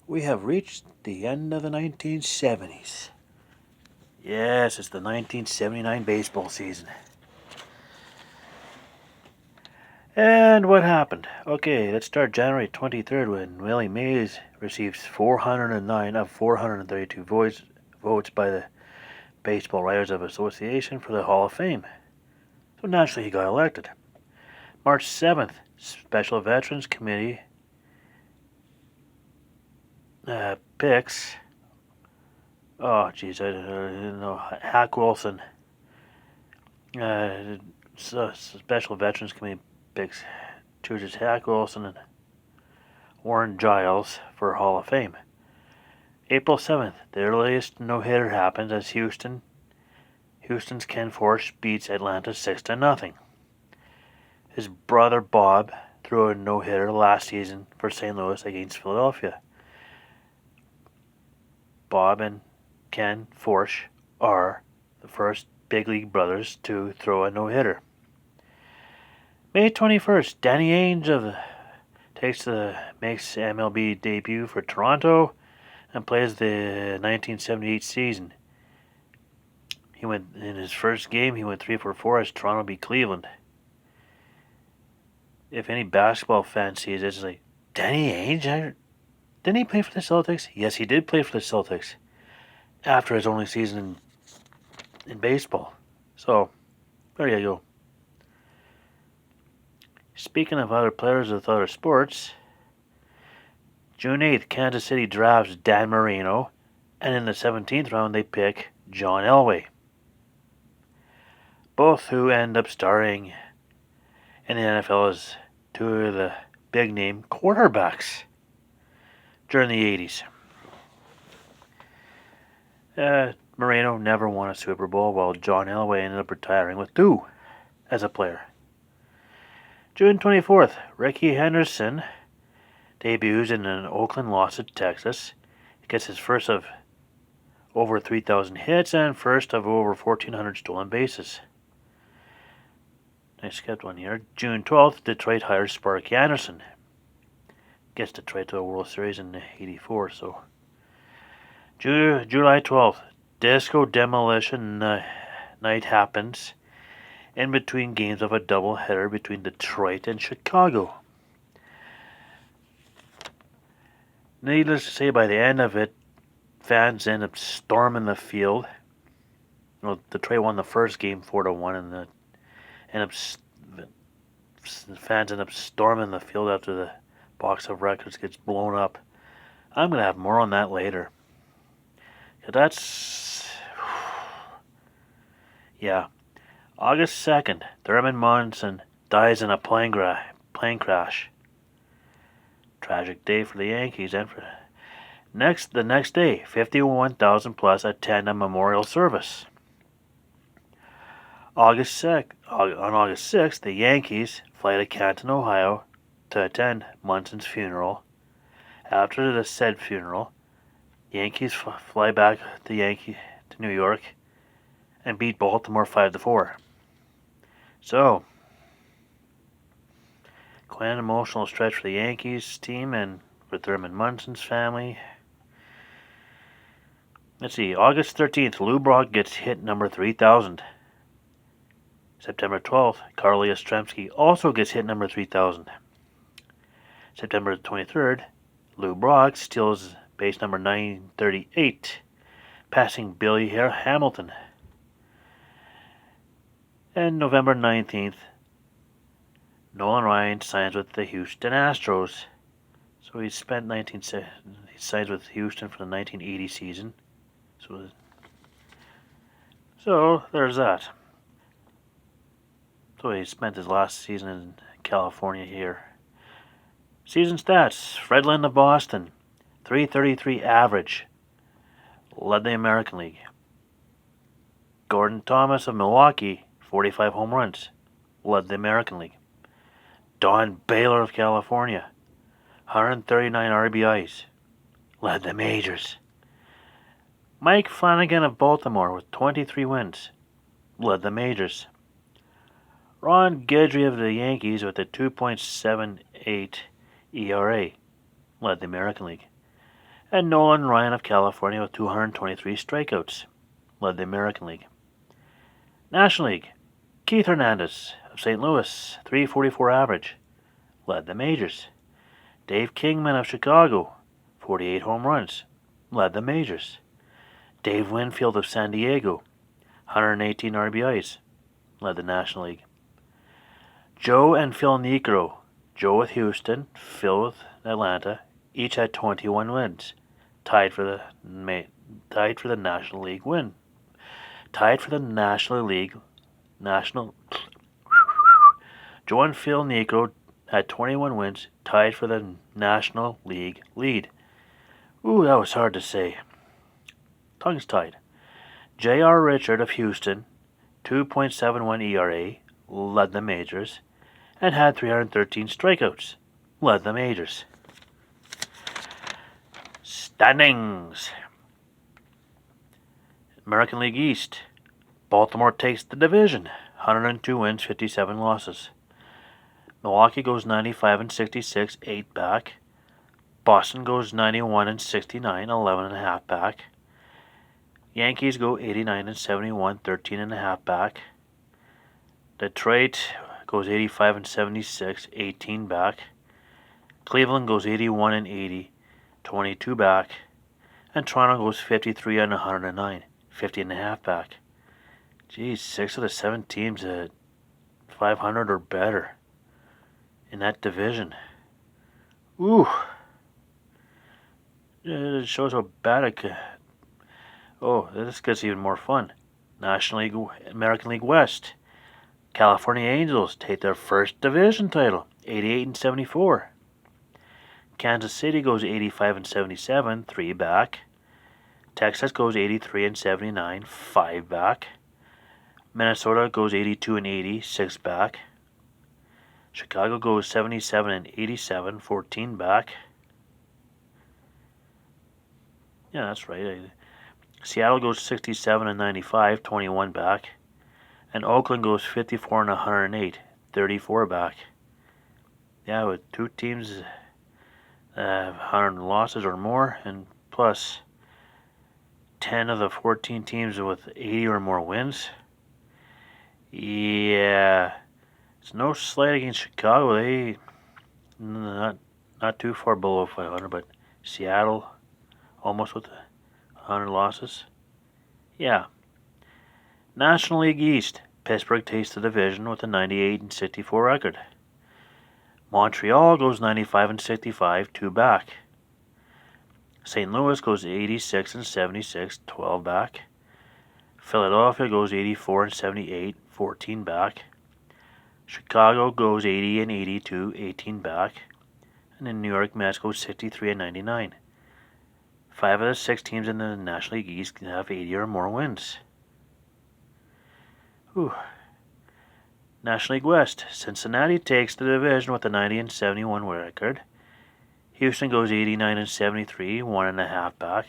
We have reached the end of the 1970s. Yes, it's the 1979 baseball season. And what happened? Okay, let's start January 23rd when Willie Mays receives 409 of 432 votes by the Baseball Writers of Association for the Hall of Fame. So naturally he got elected. March 7th, Special Veterans Committee picks, oh geez, I don't know, Hack Wilson. Special Veterans Committee chooses Hack Wilson and Warren Giles for Hall of Fame. April 7th, the earliest no-hitter happens as Houston's Ken Forsch beats Atlanta 6-0. His brother Bob threw a no-hitter last season for St. Louis against Philadelphia. Bob and Ken Forsch are the first big league brothers to throw a no-hitter. May 21st, Danny Ainge makes MLB debut for Toronto and plays the 1978 season. In his first game, he went 3 for 4 as Toronto beat Cleveland. If any basketball fan sees it, it's like, Danny Ainge? Didn't he play for the Celtics? Yes, he did play for the Celtics after his only season in baseball. So, there you go. Speaking of other players with other sports, June 8th, Kansas City drafts Dan Marino, and in the 17th round they pick John Elway, both who end up starring in the NFL as two of the big-name quarterbacks during the 80s. Marino never won a Super Bowl, while John Elway ended up retiring with 2 as a player. June 24th, Rickey Henderson debuts in an Oakland loss to Texas. He gets his first of over 3,000 hits and first of over 1,400 stolen bases. I skipped one here. June 12th, Detroit hires Sparky Anderson. Gets Detroit to a World Series in '84. So July 12th, Disco Demolition Night happens in between games of a doubleheader between Detroit and Chicago. Needless to say, by the end of it, fans end up storming the field. Well, Detroit won the first game 4-1, and fans end up storming the field after the box of records gets blown up. I'm gonna have more on that later. Yeah. August 2nd, Thurman Munson dies in a plane crash. Tragic day for the Yankees and for the next day, 51,000 plus attend a memorial service. On August 6th, the Yankees fly to Canton, Ohio to attend Munson's funeral. After the said funeral, Yankees fly back to New York and beat Baltimore 5-4. So, quite an emotional stretch for the Yankees team and for Thurman Munson's family. Let's see, August 13th, Lou Brock gets hit number 3,000. September 12th, Carl Yastrzemski also gets hit number 3,000. September 23rd, Lou Brock steals base number 938, passing Billy Hamilton. And November 19th, Nolan Ryan signs with the Houston Astros. So he signs with Houston for the 1980 season. So there's that. So he spent his last season in California here. Season stats: Fred Lynn of Boston, .333 average, led the American League. Gordon Thomas of Milwaukee, 45 home runs, led the American League. Don Baylor of California, 139 RBIs, led the majors. Mike Flanagan of Baltimore with 23 wins, led the majors. Ron Guidry of the Yankees with a 2.78 ERA, led the American League. And Nolan Ryan of California with 223 strikeouts, led the American League. National League, Keith Hernandez of St. Louis, 344 average, led the majors. Dave Kingman of Chicago, 48 home runs, led the majors. Dave Winfield of San Diego, 118 RBIs, led the National League. Joe and Phil Niekro, Joe with Houston, Phil with Atlanta, each had 21 wins, tied for the National League win. Tied for the National League. Joe and Phil Niekro had 21 wins, tied for the National League lead. Ooh, that was hard to say. Tongue's tied. J.R. Richard of Houston, 2.71 ERA, led the majors, and had 313 strikeouts, led the majors. Standings. American League East. Baltimore takes the division, 102 wins, 57 losses. Milwaukee goes 95 and 66, 8 back. Boston goes 91 and 69, 11 and a half back. Yankees go 89 and 71, 13 and a half back. Detroit goes 85 and 76, 18 back. Cleveland goes 81 and 80, 22 back. And Toronto goes 53 and 109, 50 and a half back. Geez, 6 of the 7 teams at 500 or better in that division. Ooh. It shows how bad it could. Oh, this gets even more fun. National League, American League West. California Angels take their first division title, 88 and 74. Kansas City goes 85 and 77, 3 back. Texas goes 83 and 79, 5 back. Minnesota goes 82 and 80, 6 back. Chicago goes 77 and 87, 14 back. Yeah, that's right. Seattle goes 67 and 95, 21 back. And Oakland goes 54 and 108, 34 back. Yeah, with 2 teams 100 losses or more, and plus 10 of the 14 teams with 80 or more wins. Yeah, it's no slight against Chicago. They not too far below 500, but Seattle almost with 100 losses. Yeah. National League East. Pittsburgh takes the division with a 98 and 64 record. Montreal goes 95 and 65, 2 back. St. Louis goes 86 and 76, 12 back. Philadelphia goes 84 and 78, 14 back. Chicago goes 80 and 82, 18 back. And then New York Mets goes 63 and 99. 5 of the 6 teams in the National League East can have 80 or more wins. Whew. National League West. Cincinnati takes the division with a 90 and 71 record. Houston goes 89 and 73, 1.5 back.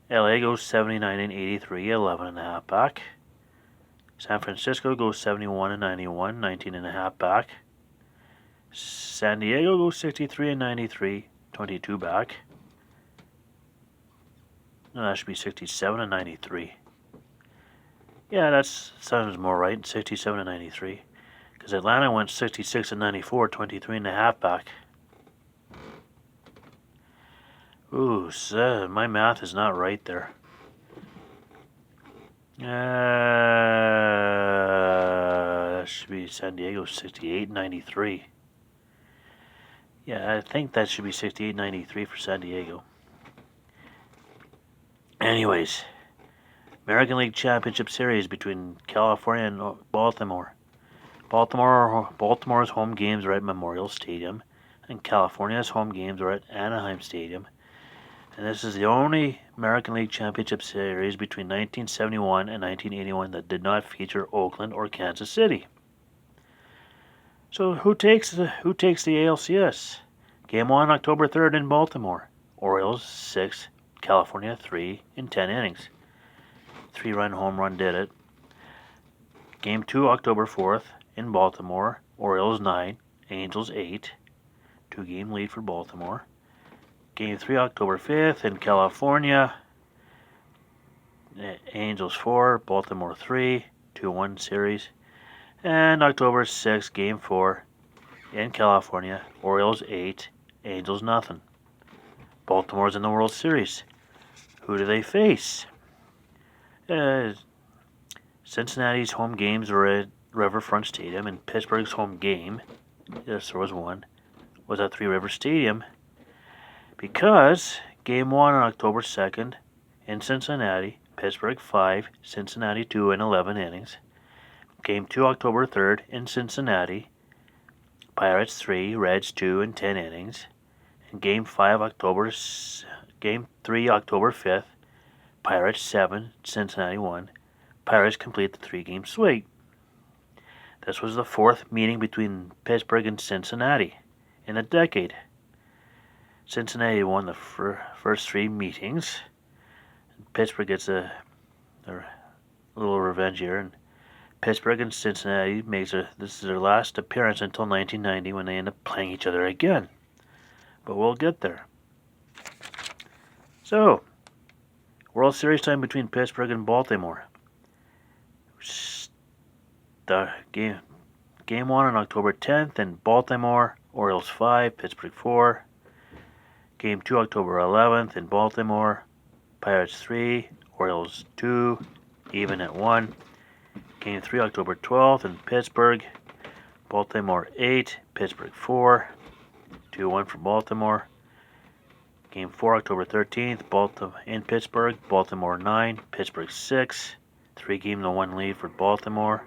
LA goes 79 and 83, 11.5 back. San Francisco goes 71 and 91, 19.5 back. San Diego goes 63 and 93, 22 back. No, that should be 67 and 93. Yeah, that sounds more right, 67 and 93. Because Atlanta went 66 and 94, 23.5 back. Ooh, so my math is not right there. That should be San Diego 68 and 93. Yeah, I think that should be 68 and 93 for San Diego. Anyways, American League Championship Series between California and Baltimore. Baltimore's home games are at Memorial Stadium, and California's home games are at Anaheim Stadium. And this is the only American League Championship Series between 1971 and 1981 that did not feature Oakland or Kansas City. So who takes the ALCS? Game 1, October 3rd in Baltimore. Orioles 6, California 3 in 10 innings. 3-run home run did it. Game 2, October 4th in Baltimore. Orioles 9, Angels 8. 2-game lead for Baltimore. Game 3, October 5th in California. Angels 4, Baltimore 3, 2-1 series. And October 6th, Game 4 in California. Orioles 8, Angels nothing. Baltimore's in the World Series. Who do they face? Cincinnati's home games were at Riverfront Stadium, and Pittsburgh's home game, yes, there was one, was at Three Rivers Stadium, because Game 1 on October 2nd in Cincinnati, Pittsburgh 5, Cincinnati 2 in 11 innings. Game 2 October 3rd in Cincinnati, Pirates 3, Reds 2 in 10 innings. And Game 3 October 5th, Pirates 7, Cincinnati 1. Pirates complete the 3-game sweep. This was the 4th meeting between Pittsburgh and Cincinnati in a decade. Cincinnati won the first 3 meetings. Pittsburgh gets a little revenge here, and Pittsburgh and Cincinnati this is their last appearance until 1990, when they end up playing each other again. But we'll get there. So, World Series time between Pittsburgh and Baltimore. Game 1 on October 10th in Baltimore, Orioles 5, Pittsburgh 4. Game 2 October 11th in Baltimore, Pirates 3, Orioles 2, even at 1. Game 3 October 12th in Pittsburgh, Baltimore 8, Pittsburgh 4, 2-1 for Baltimore. Game 4 October 13th in Pittsburgh, Baltimore 9, Pittsburgh 6, 3-game to 1 lead for Baltimore.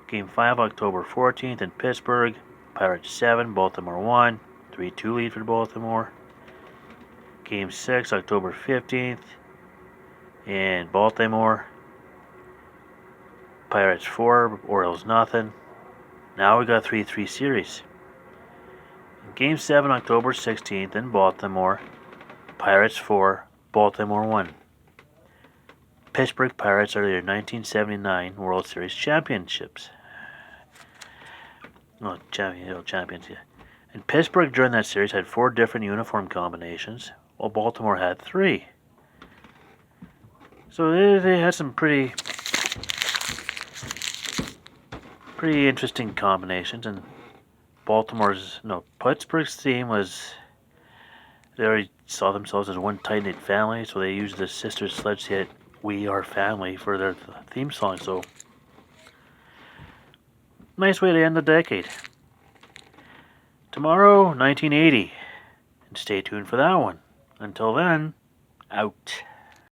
Game 5 October 14th in Pittsburgh, Pirates 7, Baltimore 1, 3-2 lead for Baltimore. Game 6 October 15th in Baltimore, Pirates 4, Orioles nothing. Now we got 3-3 series. Game 7 October 16th in Baltimore, Pirates 4, Baltimore 1. Pittsburgh Pirates are their 1979 World Series championships. Champions, yeah. And Pittsburgh during that series had 4 different uniform combinations, while Baltimore had 3. So they had some pretty interesting combinations, and Pittsburgh's theme was, they already saw themselves as one tight-knit family, so they used the Sister Sledge hit "We Are Family" for their theme song. So, nice way to end the decade. Tomorrow, 1980, and stay tuned for that one. Until then, out.